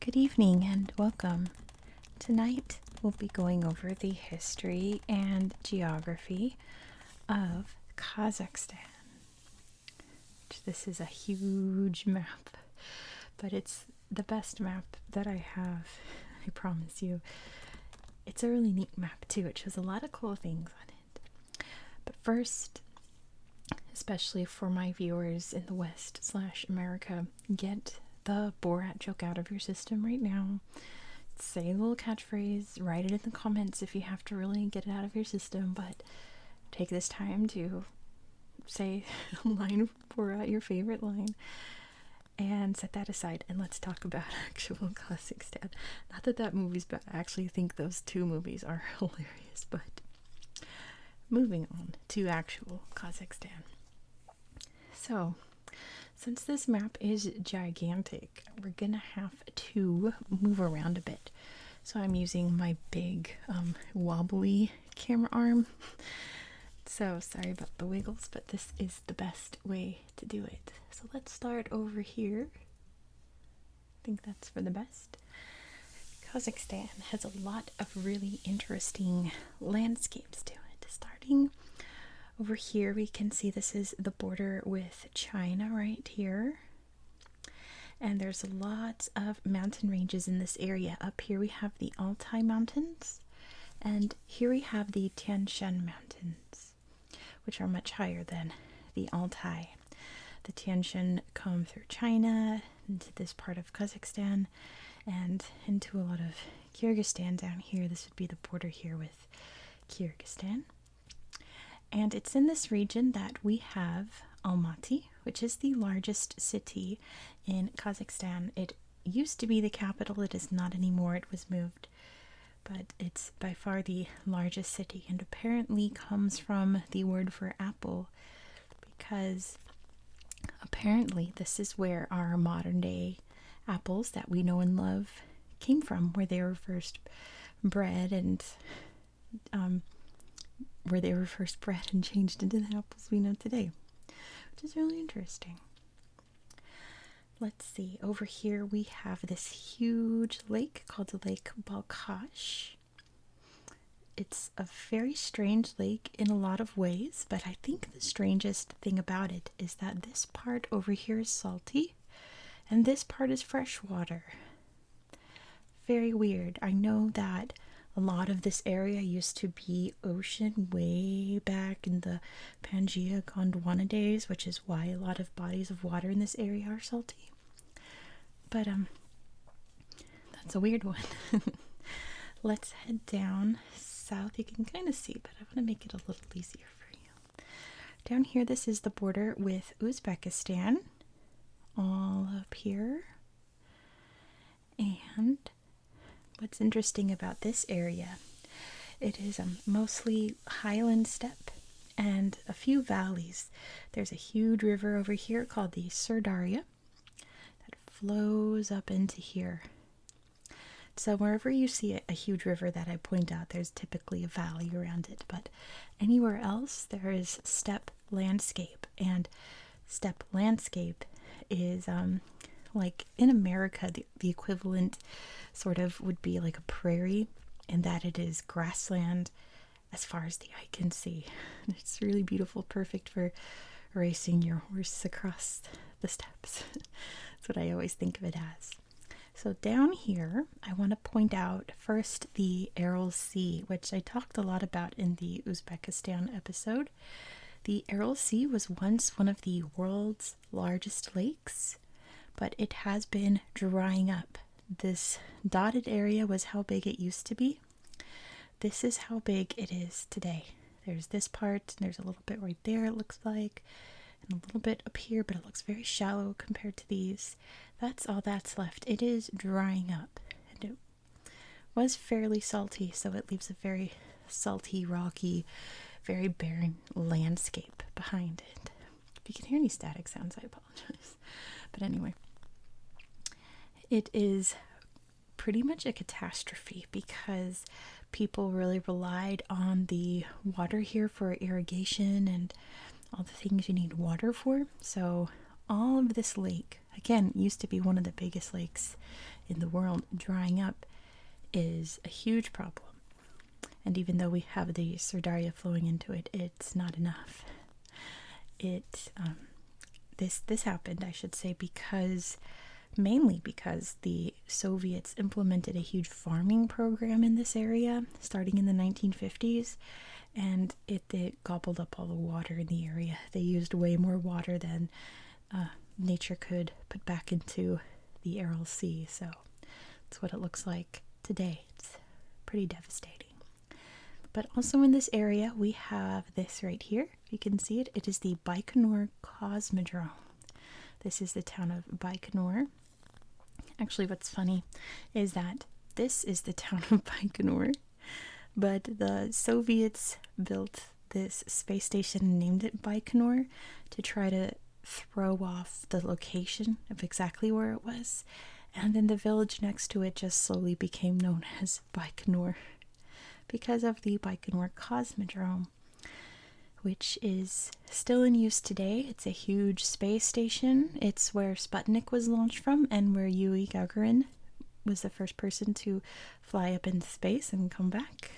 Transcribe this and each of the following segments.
Good evening and welcome. Tonight we'll be going over the history and geography of Kazakhstan. This is a huge map, but it's the best map that I have, I promise you. It's a really neat map too. It shows a lot of cool things on it. But first, especially for my viewers in the West/America, get the Borat joke out of your system right now. Say a little catchphrase, write it in the comments if you have to really get it out of your system, but take this time to say a line of Borat, your favorite line, and set that aside and let's talk about actual Kazakhstan. Not that that movie's bad, I actually think those two movies are hilarious, but moving on to actual Kazakhstan. So, since this map is gigantic, we're gonna have to move around a bit. So I'm using my big wobbly camera arm. So sorry about the wiggles, but this is the best way to do it. So let's start over here. I think that's for the best. Kazakhstan has a lot of really interesting landscapes to it. Starting over here, we can see this is the border with China right here. And there's lots of mountain ranges in this area. Up here we have the Altai Mountains, and here we have the Tian Shan Mountains, which are much higher than the Altai. The Tian Shan come through China, into this part of Kazakhstan, and into a lot of Kyrgyzstan down here. This would be the border here with Kyrgyzstan. And it's in this region that we have Almaty, which is the largest city in Kazakhstan. It used to be the capital, it is not anymore, it was moved. But it's by far the largest city, and apparently comes from the word for apple, because apparently this is where our modern day apples that we know and love came from, where they were first bred and changed into the apples we know today, which is really interesting. Let's see, over here we have this huge lake called the Lake Balkash. It's a very strange lake in a lot of ways, but I think the strangest thing about it is that this part over here is salty and this part is freshwater. Very weird. I know that a lot of this area used to be ocean way back in the Pangaea Gondwana days, which is why a lot of bodies of water in this area are salty. But that's a weird one. Let's head down south. You can kind of see, but I want to make it a little easier for you. Down here, this is the border with Uzbekistan, all up here. And what's interesting about this area, it is mostly highland steppe and a few valleys. There's a huge river over here called the Sirdarya that flows up into here. So wherever you see a huge river that I point out, there's typically a valley around it, but anywhere else there is steppe landscape. And steppe landscape is like in America, the equivalent sort of would be like a prairie, in that it is grassland as far as the eye can see. It's really beautiful, perfect for racing your horse across the steppes. That's what I always think of it as. So down here, I want to point out first the Errol Sea, which I talked a lot about in the Uzbekistan episode. The Errol Sea was once one of the world's largest lakes, but it has been drying up. This dotted area was how big it used to be. This is how big it is today. There's this part, and there's a little bit right there, it looks like, and a little bit up here, but it looks very shallow compared to these. That's all that's left. It is drying up. And it was fairly salty, so it leaves a very salty, rocky, very barren landscape behind it. If you can hear any static sounds, I apologize. But anyway, it is pretty much a catastrophe because people really relied on the water here for irrigation and all the things you need water for. So all of this lake, again, used to be one of the biggest lakes in the world, drying up is a huge problem. And even though we have the Sirdarya flowing into it, it's not enough. This happened, I should say, mainly because the Soviets implemented a huge farming program in this area starting in the 1950s, and it gobbled up all the water in the area. They used way more water than nature could put back into the Errol Sea, so that's what it looks like today. It's pretty devastating. But also in this area, we have this right here. If you can see it, it is the Baikonur Cosmodrome. This is the town of Baikonur. Actually, what's funny is that this is the town of Baikonur, but the Soviets built this space station and named it Baikonur to try to throw off the location of exactly where it was. And then the village next to it just slowly became known as Baikonur because of the Baikonur Cosmodrome, which is still in use today. It's a huge space station. It's where Sputnik was launched from and where Yuri Gagarin was the first person to fly up into space and come back.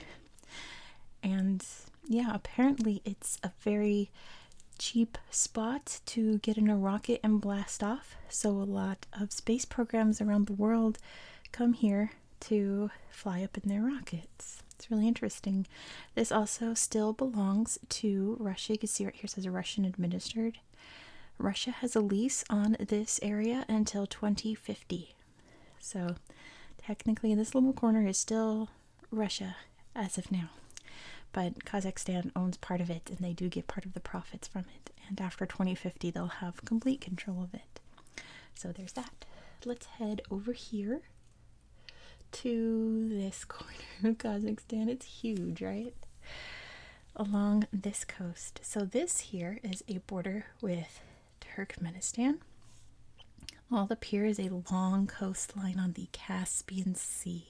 And yeah, apparently it's a very cheap spot to get in a rocket and blast off. So a lot of space programs around the world come here to fly up in their rockets. It's really interesting. This also still belongs to Russia. You can see right here it says Russian administered. Russia has a lease on this area until 2050. So technically this little corner is still Russia as of now. But Kazakhstan owns part of it and they do get part of the profits from it. And after 2050 they'll have complete control of it. So there's that. Let's head over here to this corner of Kazakhstan. It's huge, right? Along this coast. So this here is a border with Turkmenistan. All up here is a long coastline on the Caspian Sea.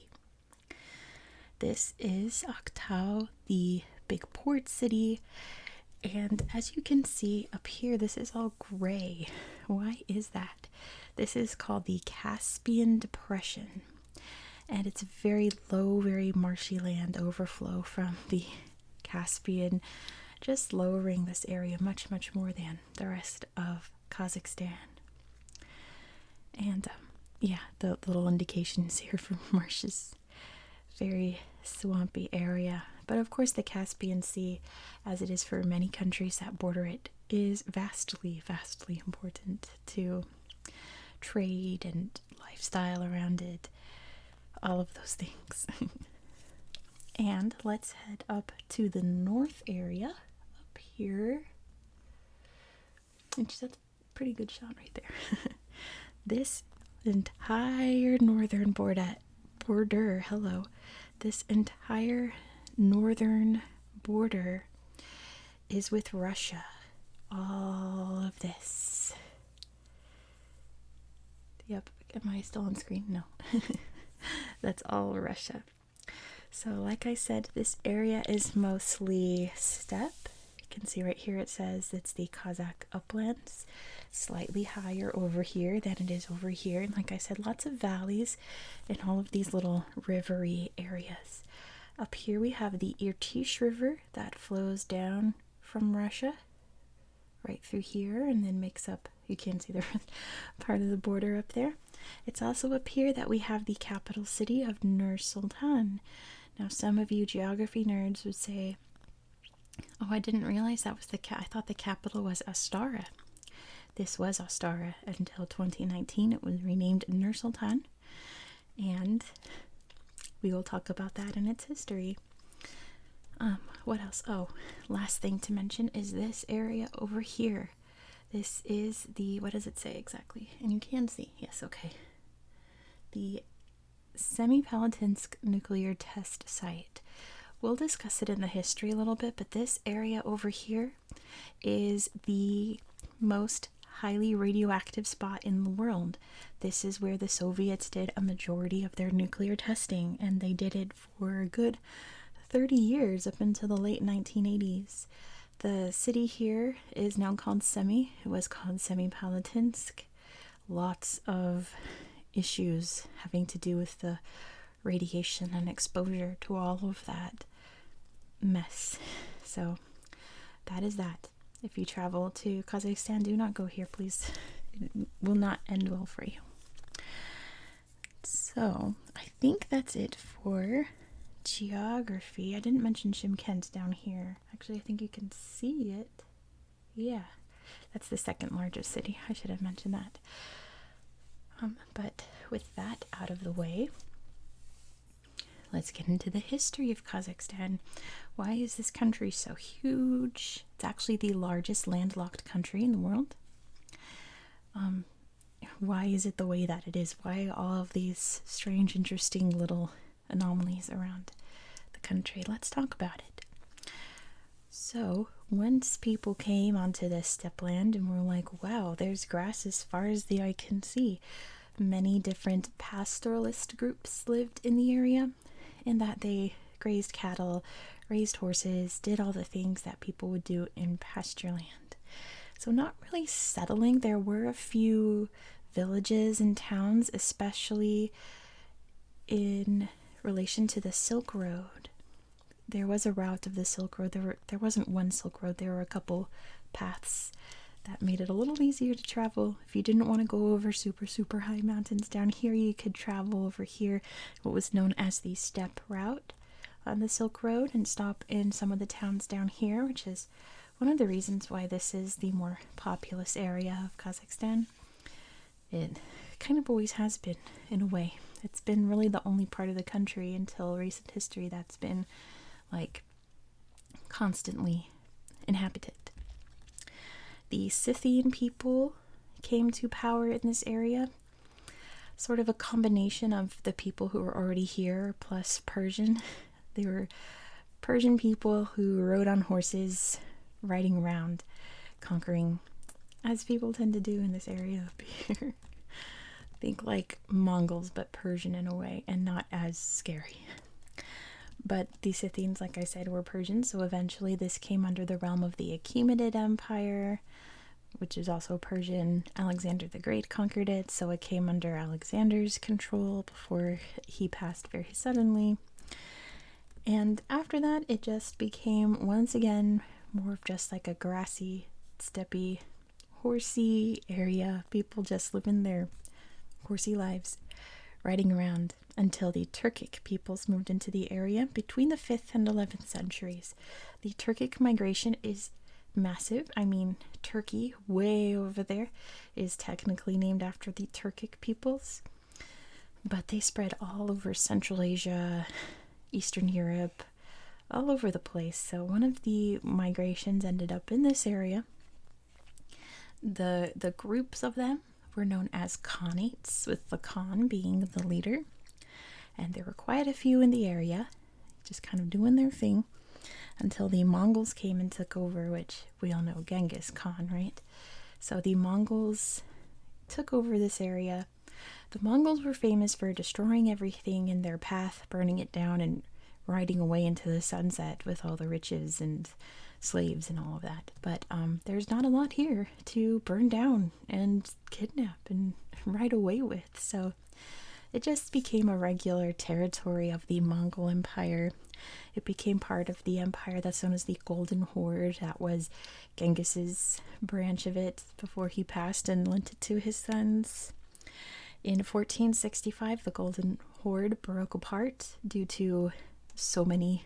This is Aktau, the big port city. And as you can see up here, this is all gray. Why is that? This is called the Caspian Depression. And it's very low, very marshy land overflow from the Caspian, just lowering this area much, much more than the rest of Kazakhstan. And yeah, the little indications here from marshes, very swampy area. But of course the Caspian Sea, as it is for many countries that border it, is vastly, vastly important to trade and lifestyle around it. All of those things. And let's head up to the north area up here. And that's a pretty good shot right there. This entire northern border, this entire northern border is with Russia. All of this. Yep, am I still on screen? No. That's all Russia. So like I said, this area is mostly steppe. You can see right here it says it's the Kazakh uplands. Slightly higher over here than it is over here. And like I said, lots of valleys and all of these little rivery areas. Up here we have the Irtysh River that flows down from Russia right through here and then makes up, you can see the part of the border up there. It's also up here that we have the capital city of Nur-Sultan. Now some of you geography nerds would say, oh, I didn't realize that was I thought the capital was Astara. This was Astara until 2019. It was renamed Nur-Sultan, and we will talk about that in its history. What else? Oh, last thing to mention is this area over here. This is the, what does it say exactly? And you can see, yes, okay. The Semipalatinsk nuclear test site. We'll discuss it in the history a little bit, but this area over here is the most highly radioactive spot in the world. This is where the Soviets did a majority of their nuclear testing, and they did it for a good 30 years up until the late 1980s. The city here is now called It was called Semipalatinsk. Lots of issues having to do with the radiation and exposure to all of that mess. So that is that. If you travel to Kazakhstan, do not go here, please. It will not end well for you. So I think that's it for geography. I didn't mention Shymkent down here. Actually, I think you can see it. Yeah, that's the second largest city. I should have mentioned that. But with that out of the way, let's get into the history of Kazakhstan. Why is this country so huge? It's actually the largest landlocked country in the world. Why is it the way that it is? Why all of these strange, interesting little anomalies around the country? Let's talk about it. So, once people came onto this steppe land and were like, wow, there's grass as far as the eye can see, many different pastoralist groups lived in the area, in that they grazed cattle, raised horses, did all the things that people would do in pasture land. So not really settling. There were a few villages and towns, especially in relation to the Silk Road. There was a route of the Silk Road. There wasn't one Silk Road. There were a couple paths that made it a little easier to travel. If you didn't want to go over super high mountains down here, you could travel over here, what was known as the steppe route on the Silk Road, and stop in some of the towns down here, which is one of the reasons why this is the more populous area of Kazakhstan. It kind of always has been, in a way. It's been really the only part of the country until recent history that's been, like, constantly inhabited. The Scythian people came to power in this area, sort of a combination of the people who were already here plus Persian. They were Persian people who rode on horses, riding around, conquering, as people tend to do in this area up here. Think like Mongols, but Persian in a way, and not as scary. But the Scythians, like I said, were Persian, so eventually this came under the realm of the Achaemenid Empire, which is also Persian. Alexander the Great conquered it, so it came under Alexander's control before he passed very suddenly. And after that, it just became, once again, more of just like a grassy, steppy, horsey area. People just living their horsey lives, riding around, until the Turkic peoples moved into the area between the 5th and 11th centuries. The Turkic migration is massive. I mean, Turkey, way over there, is technically named after the Turkic peoples, but they spread all over Central Asia, Eastern Europe, all over the place. So one of the migrations ended up in this area. The groups of them were known as Khanates, with the Khan being the leader. And there were quite a few in the area, just kind of doing their thing, until the Mongols came and took over, which we all know Genghis Khan, right? So the Mongols took over this area. The Mongols were famous for destroying everything in their path, burning it down, and riding away into the sunset with all the riches and slaves and all of that. But there's not a lot here to burn down and kidnap and ride away with. So it just became a regular territory of the Mongol Empire. It became part of the empire that's known as the Golden Horde. That was Genghis's branch of it before he passed and lent it to his sons. In 1465, the Golden Horde broke apart due to so many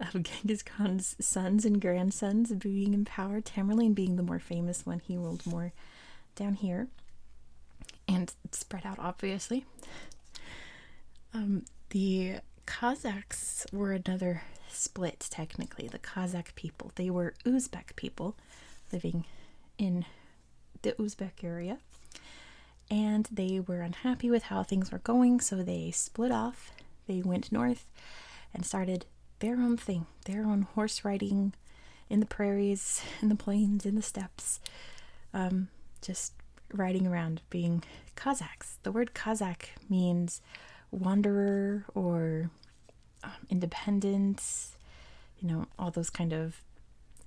of Genghis Khan's sons and grandsons being in power, Tamerlane being the more famous one. He ruled more down here and spread out, obviously. The Kazakhs were another split, technically. The Kazakh people. They were Uzbek people living in the Uzbek area. And they were unhappy with how things were going, so they split off. They went north and started their own thing, their own horse riding in the prairies, in the plains, in the steppes, just riding around, being Kazakhs. The word Kazakh means wanderer or independence, all those kind of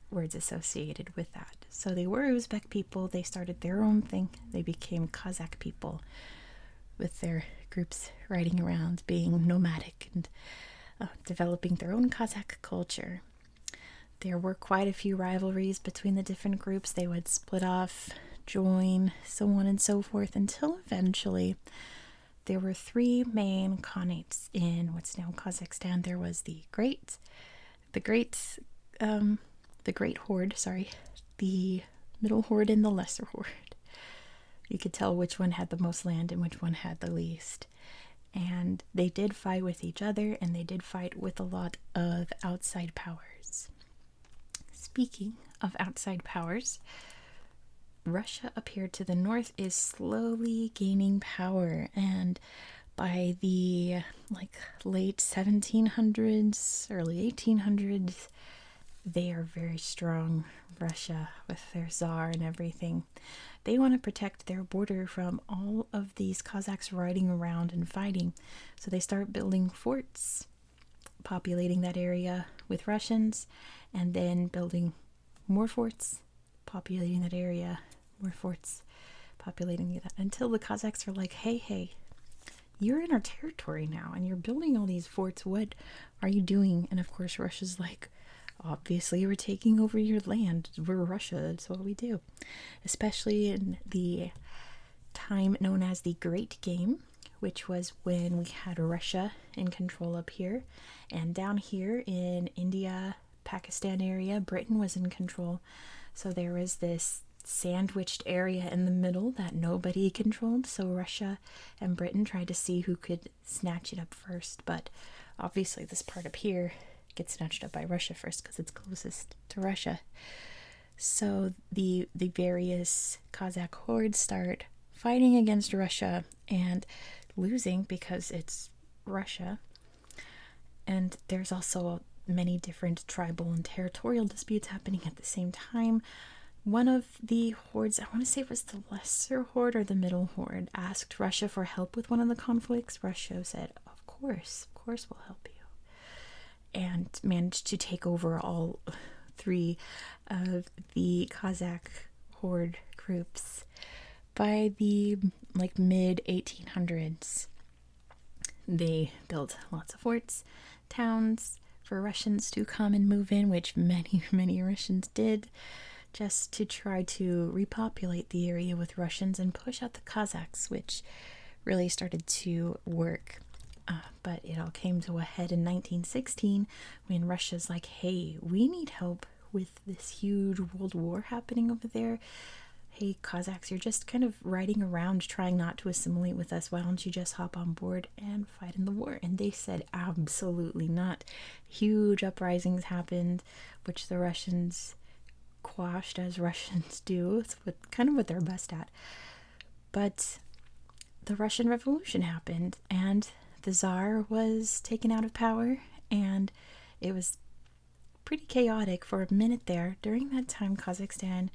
words associated with that. So they were Uzbek people. They started their own thing. They became Kazakh people. with their groups riding around, being nomadic and developing their own Kazakh culture. There were quite a few rivalries between the different groups. They would split off, join, so on and so forth, until eventually there were three main khanates in what's now Kazakhstan. There was the Great Horde, the Middle Horde, and the Lesser Horde. You could tell which one had the most land and which one had the least. And they did fight with each other, and they did fight with a lot of outside powers. Speaking of outside powers, Russia up here to the north is slowly gaining power, and by the late 1700s, early 1800s, they are very strong. Russia, with their czar and everything, they want to protect their border from all of these Cossacks riding around and fighting. So they start building forts, populating that area with Russians, and then building more forts, populating that area, more forts, populating that, until the Cossacks are like, hey, you're in our territory now, and you're building all these forts. What are you doing? And of course, Russia's like, obviously, we're taking over your land. We're Russia. That's what we do. Especially in the time known as the Great Game, which was when we had Russia in control up here. And down here in India, Pakistan area, Britain was in control. So there was this sandwiched area in the middle that nobody controlled. So Russia and Britain tried to see who could snatch it up first. But obviously this part up here gets snatched up by Russia first because it's closest to Russia. So the various Kazakh hordes start fighting against Russia and losing because it's Russia. And there's also many different tribal and territorial disputes happening at the same time. One of the hordes, I want to say it was the Lesser Horde or the Middle Horde, asked Russia for help with one of the conflicts. Russia said, of course we'll help you. And managed to take over all three of the Kazakh horde groups. By the mid 1800s, they built lots of forts, towns for Russians to come and move in, which many Russians did, just to try to repopulate the area with Russians and push out the Kazakhs, which really started to work. But it all came to a head in 1916 when Russia's like, hey, we need help with this huge world war happening over there. Hey, Kazakhs, you're just kind of riding around trying not to assimilate with us. Why don't you just hop on board and fight in the war? And they said, absolutely not. Huge uprisings happened, which the Russians quashed, as Russians do. It's what they're best at. But the Russian Revolution happened, and the Tsar was taken out of power, and it was pretty chaotic for a minute there. During that time, Kazakhstan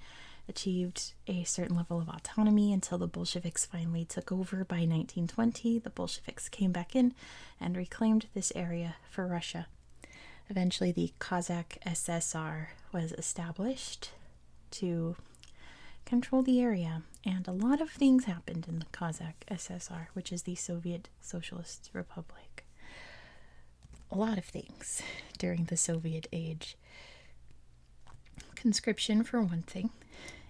achieved a certain level of autonomy until the Bolsheviks finally took over. By 1920, the Bolsheviks came back in and reclaimed this area for Russia. Eventually, the Kazakh SSR was established to control the area, and a lot of things happened in the Kazakh SSR, which is the Soviet Socialist Republic. A lot of things during the Soviet age. Conscription, for one thing,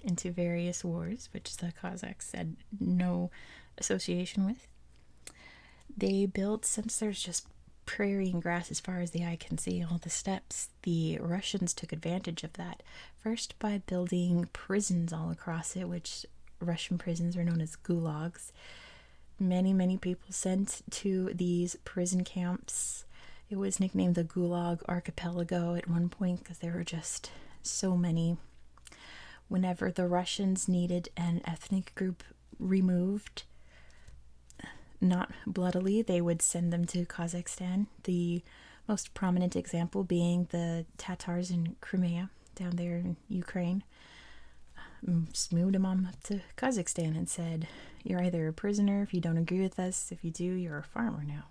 into various wars, which the Kazakhs had no association with. They built, since there's just prairie and grass as far as the eye can see, all the steppes, the Russians took advantage of that. First by building prisons all across it, which Russian prisons are known as Gulags. Many people sent to these prison camps. It was nicknamed the Gulag Archipelago at one point because there were just so many. Whenever the Russians needed an ethnic group removed, not bloodily, they would send them to Kazakhstan. The most prominent example being the Tatars in Crimea, down there in Ukraine. Just moved them on up to Kazakhstan and said, you're either a prisoner if you don't agree with us. If you do, you're a farmer now.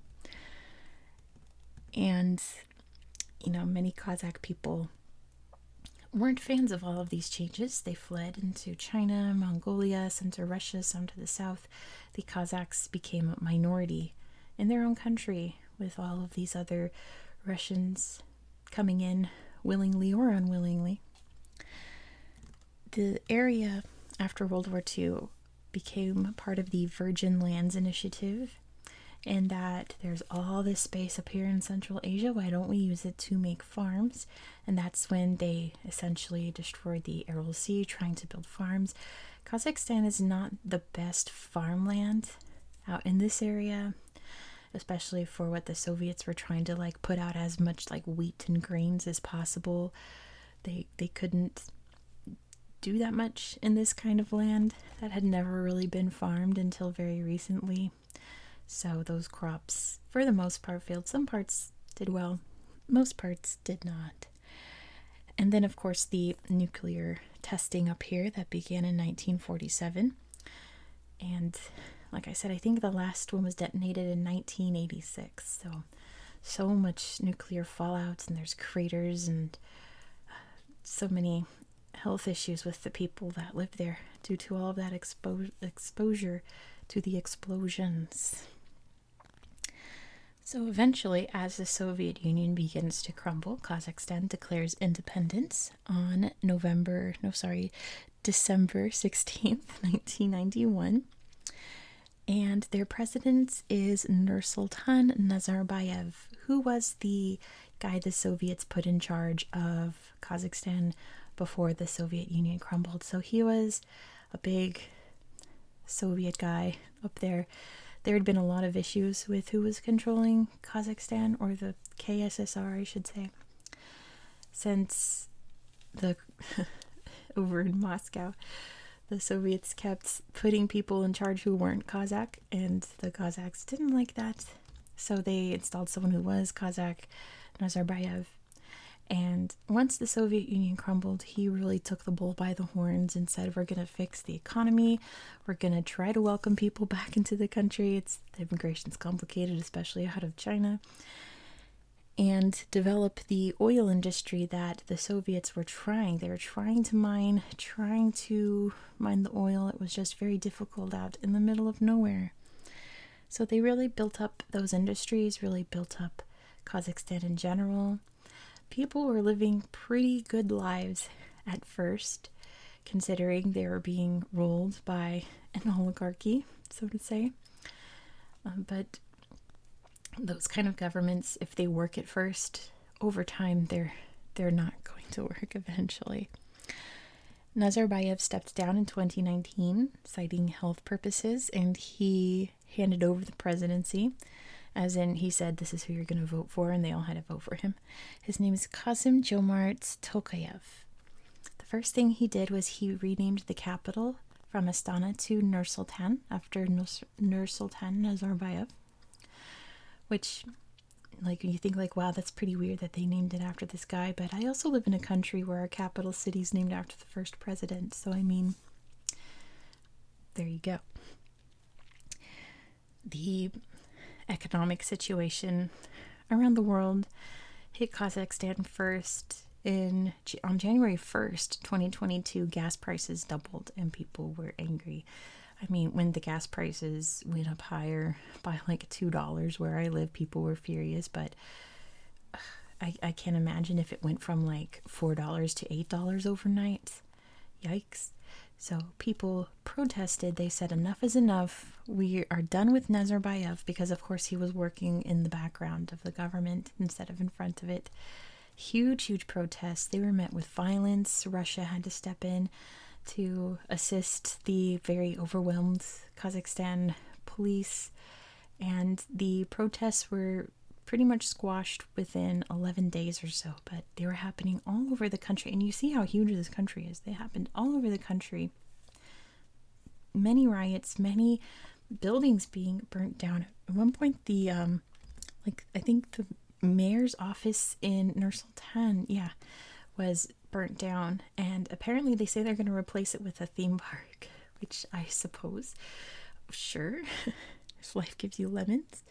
And, many Kazakh people weren't fans of all of these changes. They fled into China, Mongolia, some to Russia, some to the south. The Kazakhs became a minority in their own country, with all of these other Russians coming in willingly or unwillingly. The area after World War II became part of the Virgin Lands Initiative, in that there's all this space up here in Central Asia. Why don't we use it to make farms? And that's when they essentially destroyed the Errol Sea, trying to build farms. Kazakhstan is not the best farmland out in this area, especially for what the Soviets were trying to like put out as much like wheat and grains as possible. They couldn't do that much in this kind of land that had never really been farmed until very recently. So those crops, for the most part, failed. Some parts did well, most parts did not. And then, of course, the nuclear testing up here that began in 1947. And like I said, I think the last one was detonated in 1986. So much nuclear fallout, and there's craters and so many health issues with the people that lived there due to all of that exposure to the explosions. So eventually, as the Soviet Union begins to crumble, Kazakhstan declares independence on December 16th, 1991. And their president is Nursultan Nazarbayev, who was the guy the Soviets put in charge of Kazakhstan before the Soviet Union crumbled. So he was a big Soviet guy up there. There had been a lot of issues with who was controlling Kazakhstan, or the KSSR, I should say, since the over in Moscow, the Soviets kept putting people in charge who weren't Kazakh, and the Kazakhs didn't like that. So they installed someone who was Kazakh, Nazarbayev. And once the Soviet Union crumbled, he really took the bull by the horns and said, we're going to fix the economy. We're going to try to welcome people back into the country. The immigration's complicated, especially out of China. And develop the oil industry that the Soviets were trying. They were trying to mine the oil. It was just very difficult out in the middle of nowhere. So they really built up those industries, really built up Kazakhstan in general. People were living pretty good lives at first, considering they were being ruled by an oligarchy, so to say. But those kind of governments, if they work at first, over time they're not going to work eventually. Nazarbayev stepped down in 2019, citing health purposes, and he handed over the presidency. As in, he said, this is who you're going to vote for, and they all had to vote for him. His name is Kassym-Jomart Tokayev. The first thing he did was he renamed the capital from Astana to Nur-Sultan, after Nur-Sultan Nazarbayev. Which, like, you think, like, wow, that's pretty weird that they named it after this guy. But I also live in a country where our capital city is named after the first president. So, I mean, there you go. The economic situation around the world hit Kazakhstan first on January 1st, 2022. Gas prices doubled and people were angry. I mean, when the gas prices went up higher by like $2 where I live, people were furious. But I can't imagine if it went from like $4 to $8 overnight. Yikes. So people protested. They said enough is enough. We are done with Nazarbayev, because of course he was working in the background of the government instead of in front of it. Huge protests. They were met with violence. Russia had to step in to assist the very overwhelmed Kazakhstan police. And the protests were pretty much squashed within 11 days or so, but they were happening all over the country. And you see how huge this country is. They happened all over the country. Many riots, many buildings being burnt down. At one point, I think the mayor's office in Nur-Sultan, was burnt down. And apparently they say they're going to replace it with a theme park, which I suppose, sure, if life gives you lemons.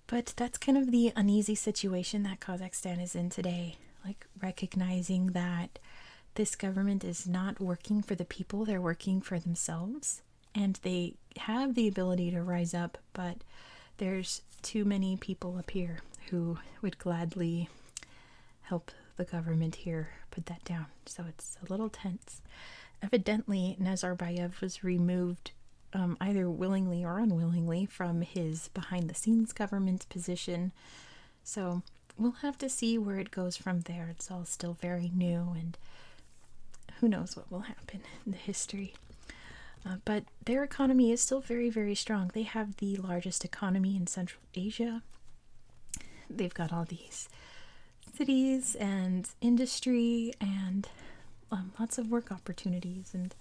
But that's kind of the uneasy situation that Kazakhstan is in today. like recognizing that this government is not working for the people, they're working for themselves. And they have the ability to rise up, but there's too many people up here who would gladly help the government here put that down. So it's a little tense. Evidently, Nazarbayev was removed either willingly or unwillingly from his behind-the-scenes government position. So we'll have to see where it goes from there. It's all still very new, and who knows what will happen in the history. But their economy is still very, very strong. They have the largest economy in Central Asia. They've got all these cities and industry and lots of work opportunities. And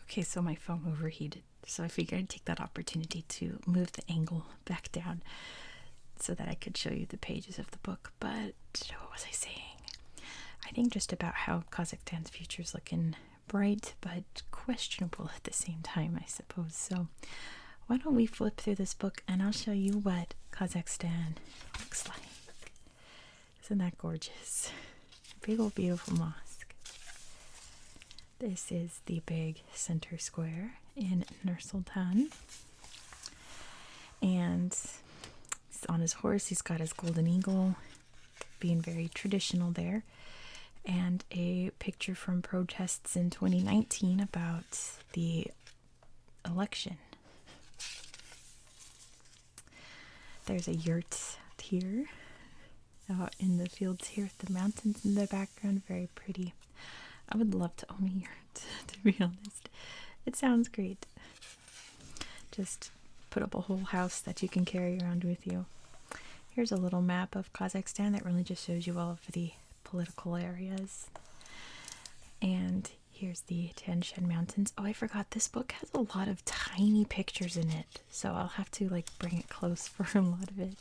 okay, so my phone overheated, so I figured I'd take that opportunity to move the angle back down so that I could show you the pages of the book. But what was I saying? I think just about how Kazakhstan's future is looking bright but questionable at the same time, I suppose. So why don't we flip through this book and I'll show you what Kazakhstan looks like. Isn't that gorgeous? Big old beautiful mosque. This is the big center square in Nur-Sultan. And he's on his horse. He's got his golden eagle, being very traditional there. And a picture from protests in 2019 about the election. There's a yurt here, out in the fields here with the mountains in the background. Very pretty. I would love to own a yurt, to be honest. It sounds great. Just put up a whole house that you can carry around with you. Here's a little map of Kazakhstan that really just shows you all of the political areas. And here's the Tian Shan Mountains. Oh, I forgot, this book has a lot of tiny pictures in it, so I'll have to like bring it close for a lot of it.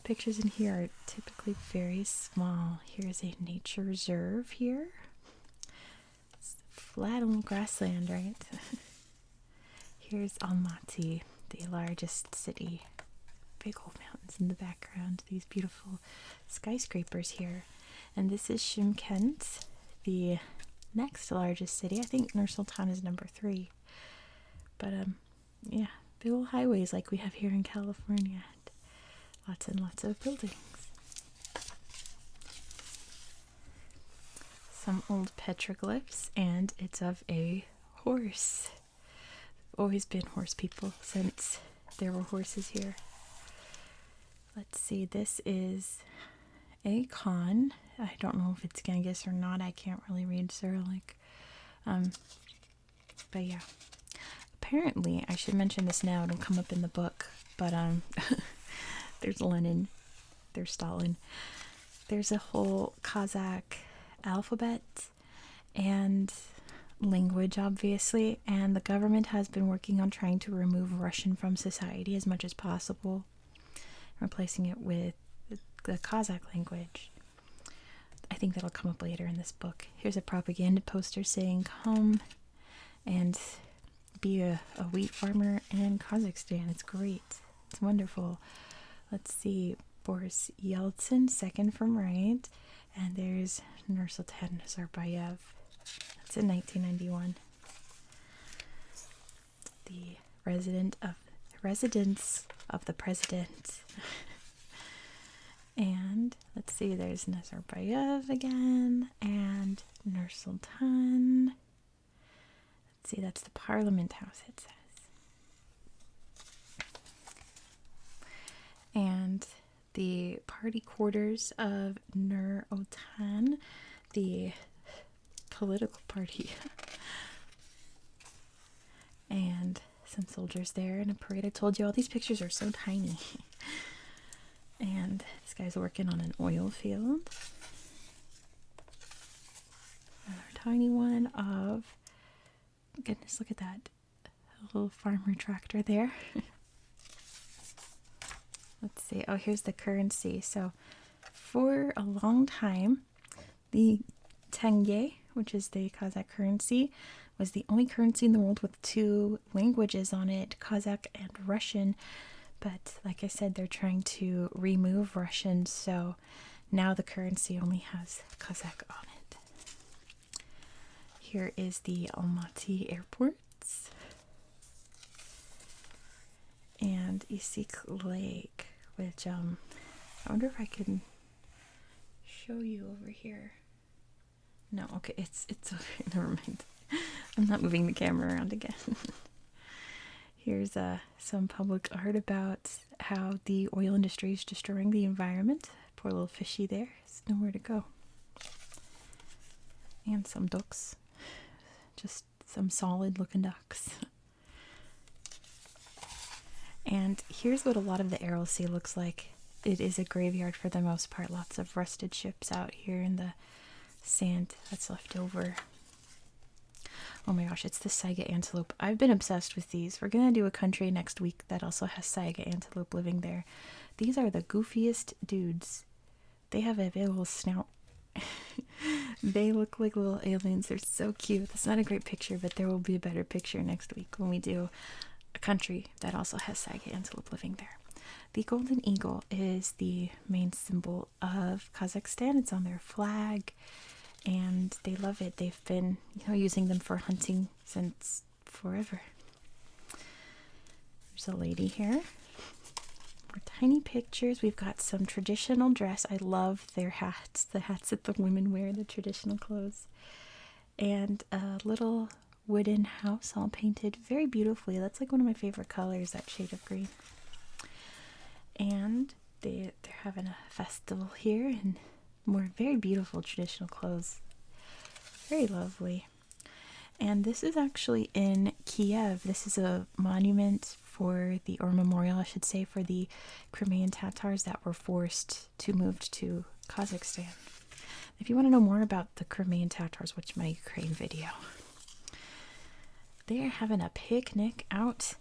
Pictures in here are typically very small. Here's a nature reserve here. It's flat on grassland, right? Here's Almaty, the largest city. Big old mountains in the background. These beautiful skyscrapers here. And this is Shymkent, the next largest city. I think Nur-Sultan is number 3. But yeah, big old highways like we have here in California. Lots and lots of buildings. Some old petroglyphs, and it's of a horse. Always been horse people since there were horses here. Let's see, this is a Khan. I don't know if it's Genghis or not. I can't really read Cyrillic. But yeah. Apparently, I should mention this now, it'll come up in the book, but there's Lenin, there's Stalin. There's a whole Kazakh alphabet and language, obviously, and the government has been working on trying to remove Russian from society as much as possible, replacing it with the Kazakh language. I think that'll come up later in this book. Here's a propaganda poster saying, come and be a wheat farmer in Kazakhstan. It's great. It's wonderful. Let's see. Boris Yeltsin, second from right. And there's Nursultan Nazarbayev. That's in 1991. The residence of the president. And let's see, there's Nazarbayev again, and Nur-Sultan. Let's see, that's the Parliament House, it says. And the party quarters of Nur-Otan, the political party. And some soldiers there in a parade. I told you all these pictures are so tiny. And this guy's working on an oil field. Another tiny one of, goodness, look at that. A little farmer tractor there. Let's see. Oh, here's the currency. So for a long time, the tenge, which is the Kazakh currency, was the only currency in the world with 2 languages on it, Kazakh and Russian. But like I said, they're trying to remove Russian, so Now the currency only has Kazakh on it. Here is the Almaty airports. And Issyk Lake, which I wonder if I can show you over here. No, okay, it's over here. Never mind. I'm not moving the camera around again. Here's some public art about how the oil industry is destroying the environment. Poor little fishy there. There's nowhere to go. And some ducks. Just some solid looking ducks. And here's what a lot of the Errol Sea looks like. It is a graveyard for the most part. Lots of rusted ships out here in the sand that's left over. Oh my gosh, it's the Saiga Antelope. I've been obsessed with these. We're going to do a country next week that also has Saiga Antelope living there. These are the goofiest dudes. They have a big little snout. They look like little aliens. They're so cute. That's not a great picture, but there will be a better picture next week when we do a country that also has Saiga Antelope living there. The golden eagle is the main symbol of Kazakhstan. It's on their flag. And they love it. They've been, using them for hunting since forever. There's a lady here. More tiny pictures. We've got some traditional dress. I love their hats. The hats that the women wear, the traditional clothes. And a little wooden house all painted very beautifully. That's like one of my favorite colors, that shade of green. And they're having a festival here and more very beautiful traditional clothes. Very lovely. And this is actually in Kiev. This is a monument or memorial, I should say, for the Crimean Tatars that were forced to move to Kazakhstan. If you want to know more about the Crimean Tatars, watch my Ukraine video. They are having a picnic out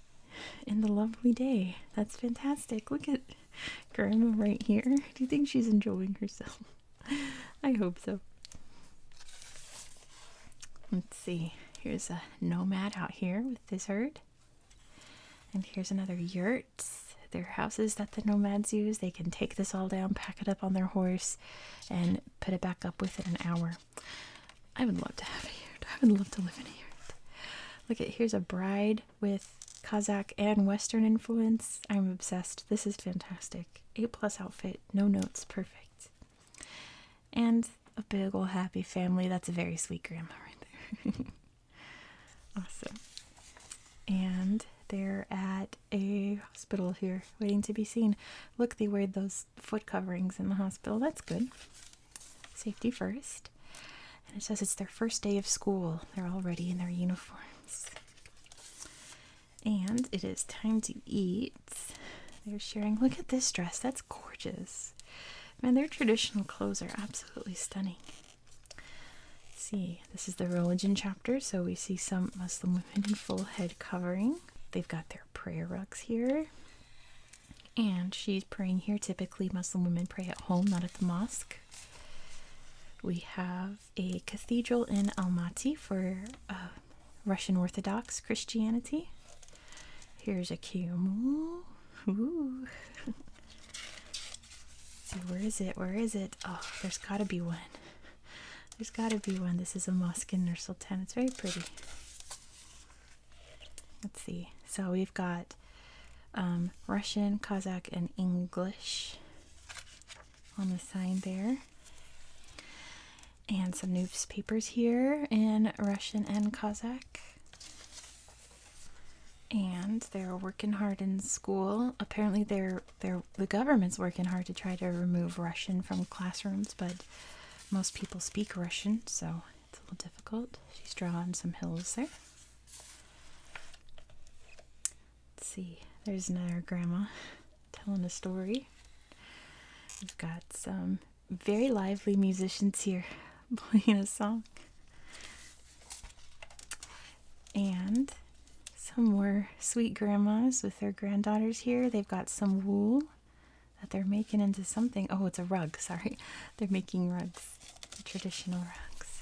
in the lovely day. That's fantastic. Look at Grandma right here. Do you think she's enjoying herself? I hope so. Let's see. Here's a nomad out here with this herd. And here's another yurt. They're houses that the nomads use. They can take this all down, pack it up on their horse, and put it back up within an hour. I would love to have a yurt. I would love to live in a yurt. Look at, here's a bride with Kazakh and Western influence. I'm obsessed. This is fantastic. A+ outfit, no notes, perfect. And a big old happy family. That's a very sweet grandma right there. Awesome. And they're at a hospital here, waiting to be seen. Look, they wear those foot coverings in the hospital. That's good. Safety first. And it says it's their first day of school. They're already in their uniforms. And it is time to eat. They're sharing. Look at this dress. That's gorgeous. Man, their traditional clothes are absolutely stunning. Let's see, this is the religion chapter, so we see some Muslim women in full head covering. They've got their prayer rugs here. And she's praying here. Typically, Muslim women pray at home, not at the mosque. We have a cathedral in Almaty for Russian Orthodox Christianity. Here's a camel. Ooh. See, where is it? Where is it? Oh, there's got to be one. There's got to be one. This is a mosque in Nur Sultan. It's very pretty. Let's see. So we've got Russian, Kazakh, and English on the sign there. And some newspapers here in Russian and Kazakh. And they're working hard in school. Apparently the government's working hard to try to remove Russian from classrooms, but most people speak Russian, so it's a little difficult. She's drawing some hills there. Let's see. There's another grandma telling a story. We've got some very lively musicians here playing a song. And some more sweet grandmas with their granddaughters here. They've got some wool that they're making into something. Oh, it's a rug, sorry. They're making rugs, traditional rugs.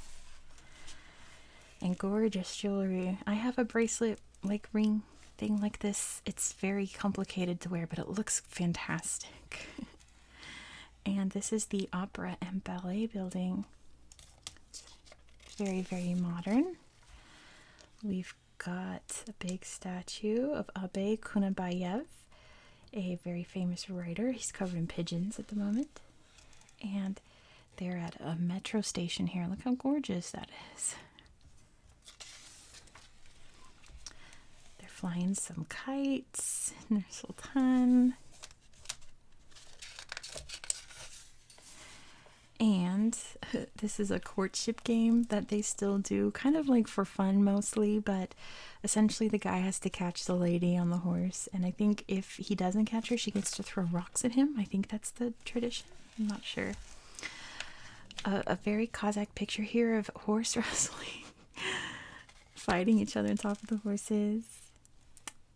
And gorgeous jewelry. I have a bracelet, like ring thing like this. It's very complicated to wear, but it looks fantastic. And this is the Opera and Ballet building. Very, very modern. We've got a big statue of Abe Kunabayev, a very famous writer. He's covered in pigeons at the moment. And they're at a metro station here. Look how gorgeous that is. They're flying some kites. Nur Sultan. And this is a courtship game that they still do, kind of like for fun mostly, but essentially the guy has to catch the lady on the horse, and I think if he doesn't catch her, she gets to throw rocks at him. I think that's the tradition. I'm not sure. A very Kazakh picture here of horse wrestling, fighting each other on top of the horses,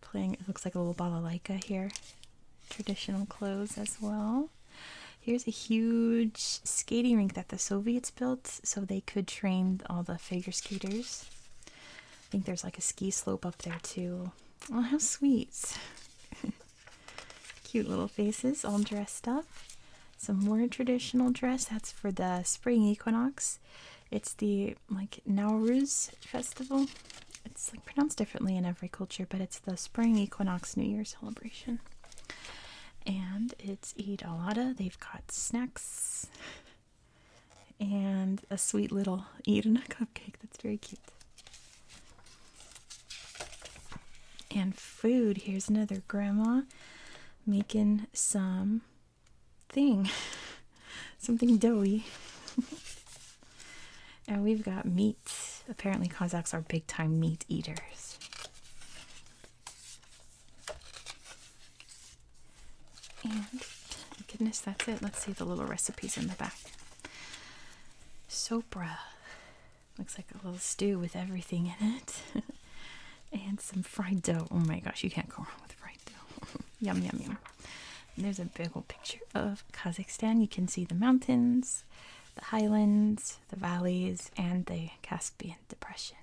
playing, it looks like a little balalaika here. Traditional clothes as well. Here's a huge skating rink that the Soviets built so they could train all the figure skaters. I think there's like a ski slope up there too. Oh, how sweet. Cute little faces all dressed up. Some more traditional dress. That's for the spring equinox. It's the like Nowruz festival. It's like pronounced differently in every culture, but it's the spring equinox New Year celebration. And it's Eid al-Adha. They've got snacks and a sweet little Eidna cupcake that's very cute. And food. Here's another grandma making something doughy. And we've got meat. Apparently Kazakhs are big time meat eaters. And goodness, that's it. Let's see the little recipes in the back. Sopra. Looks like a little stew with everything in it. And some fried dough. Oh my gosh, you can't go wrong with fried dough. Yum, yum, yum. And there's a big old picture of Kazakhstan. You can see the mountains, the highlands, the valleys, and the Caspian Depression.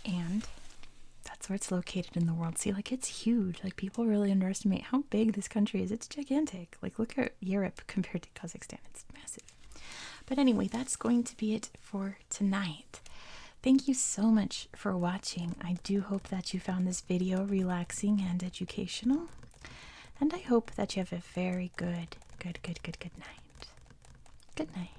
And that's where it's located in the world. See, like, it's huge. Like, people really underestimate how big this country is. It's gigantic. Like, look at Europe compared to Kazakhstan. It's massive. But anyway, that's going to be it for tonight. Thank you so much for watching. I do hope that you found this video relaxing and educational. And I hope that you have a very good night. Good night.